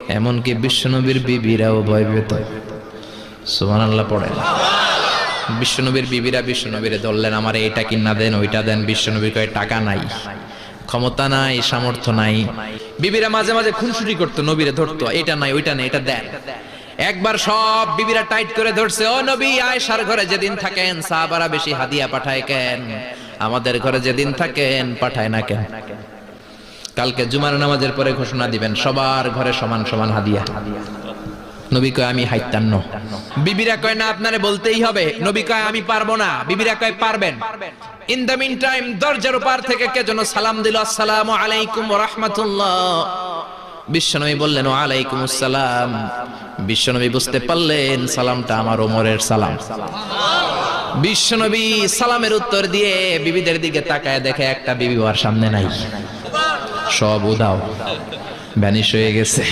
এমনকি বিশ্বনবীর বিবিরাও ভয় পেত। সুবহানাল্লাহ পড়েন। বিশ্বনবীর বিবিরা বিশ্বনবীরে ধরলেন, আমার এইটা কিনা দেন, ওইটা দেন। বিশ্বনবী কয় টাকা নাই, ক্ষমতা নাই, সামর্থ্য নাই। বিবিরা মাঝে মাঝে খুনসুটি করতো, নবীরে ধরতো, এটা নাই ওইটা নাই, এটা দেন। একবার সব বিবিরা টাইট করে ধরছে, ও নবী, আয়েশার ঘরে যেদিন থাকেন সাহাবারা বেশি হাদিয়া পাঠায় কেন? আমাদের ঘরে যেদিন থাকেন পাঠায় না কেন? কালকে জুমার নামাজের পরে ঘোষণা দিবেন সবার ঘরে সমান সমান হাদিয়া। নবী কয় আমি হাইতান্ন। বিবিরা কয় না, আপনারে বলতেই হবে। নবী কয় আমি পারবো না। বিবিরা কয় পারবেন। ইন দ্য মিন টাইম দরজার পার থেকে কে যেন সালাম দিল, আসসালামু আলাইকুম ওয়া রাহমাতুল্লাহ। বিশ্বনবী বললেন ওয়া আলাইকুম আসসালাম। বিশ্বনবী বুঝতে পারলেন সালামটা আমার ওমরের সালাম। বিশ্বনবী সালামের উত্তর দিয়ে বিবিদের দিকে তাকায়, দেখে একটা বিবি ওর সামনে নাই, সব উধাও, ভ্যানিশ হয়ে গেছে।